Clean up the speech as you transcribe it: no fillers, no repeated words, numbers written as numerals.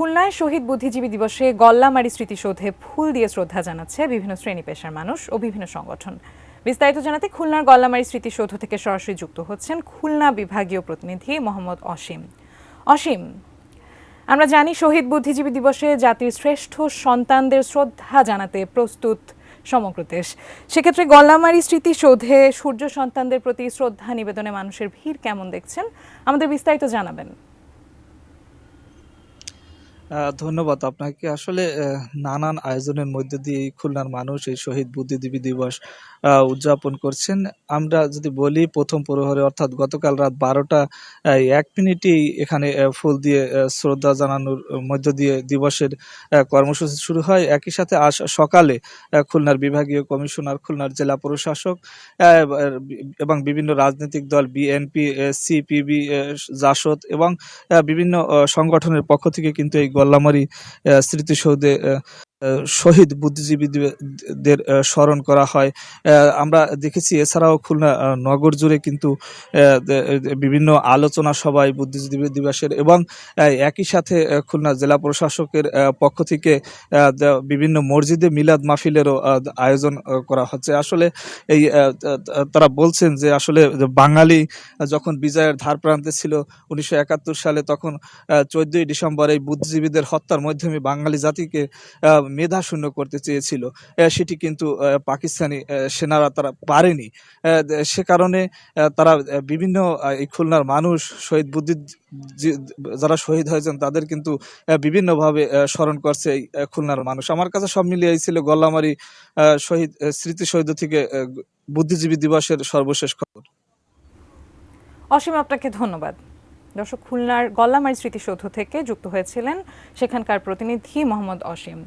খুলনায় শহীদ বুদ্ধিজীবী দিবসে গল্লামারী স্মৃতিসৌধে ফুল দিয়ে শ্রদ্ধা জানাচ্ছে বিভিন্ন শ্রেণী পেশার মানুষ ও বিভিন্ন সংগঠন। বিস্তারিত জানাতে খুলনার গল্লামারী স্মৃতিসৌধ থেকে সরাসরি যুক্ত হচ্ছেন খুলনা বিভাগীয় প্রতিনিধি মোহাম্মদ অসীম। অসীম, আমরা জানি শহীদ বুদ্ধিজীবী দিবসে জাতির শ্রেষ্ঠ সন্তানদের শ্রদ্ধা জানাতে প্রস্তুত সমগ্র দেশ। সেক্ষেত্রে গল্লামারী স্মৃতিসৌধে সূর্য সন্তানদের প্রতি শ্রদ্ধা নিবেদনে মানুষের ভিড় কেমন দেখছেন, আমাদের বিস্তারিত জানাবেন। ধন্যবাদ আপনাকে। আসলে নানান আয়োজনের মধ্যে দিয়ে এই খুলনার মানুষ এই শহীদ বুদ্ধিজীবী দিবস উদযাপন করছেন। আমরা যদি বলি প্রথম প্রহরে অর্থাৎ গতকাল রাত ১২টা ১ মিনিটেই এখানে ফুল দিয়ে শ্রদ্ধা জানানোর মধ্য দিয়ে দিবসের কর্মসূচি শুরু হয়। একই সাথে আজ সকালে খুলনার বিভাগীয় কমিশনার, খুলনার জেলা প্রশাসক এবং বিভিন্ন রাজনৈতিক দল বিএনপি, সিপিবি, জাসদ এবং বিভিন্ন সংগঠনের পক্ষ থেকে কিন্তু এই গল্লামারী স্মৃতিসৌধে শহীদ বুদ্ধিজীবীদের স্মরণ করা হয়। আমরা দেখেছি এছাড়াও খুলনা নগর জুড়ে কিন্তু বিভিন্ন আলোচনা সভায় বুদ্ধিজীবী দিবসের এবং একই সাথে খুলনা জেলা প্রশাসকের পক্ষ থেকে বিভিন্ন মসজিদে মিলাদ মাহফিলেরও আয়োজন করা হচ্ছে। আসলে এই তারা বলছেন যে আসলে বাঙালি যখন বিজয়ের ধার প্রান্তে ছিল ১৯৭১ সালে, তখন ১৪ই ডিসেম্বর এই বুদ্ধিজীবীদের হত্যার মাধ্যমে বাঙালি জাতিকে মেধা শূন্য করতে চেয়েছিল। সেটি কিন্তু পাকিস্তানি সেনারা তারা পারেনি। সে কারণে তারা বিভিন্ন এই খুলনার মানুষ শহীদ যারা শহীদ হয়েছেন তাদের কিন্তু বিভিন্নভাবে স্মরণ করছে এই খুলনার মানুষ। আমার কাছে সব মিলিয়ে ছিল গল্লামারী শহীদ স্মৃতিসৌধ থেকে বুদ্ধিজীবী দিবসের সর্বশেষ খবর। অসীম, আপনাকে ধন্যবাদ। দর্শক, খুলনার গল্লামারী স্মৃতিসৌধ থেকে যুক্ত হয়েছিলেন সেখানকার প্রতিনিধি মোহাম্মদ অসীম।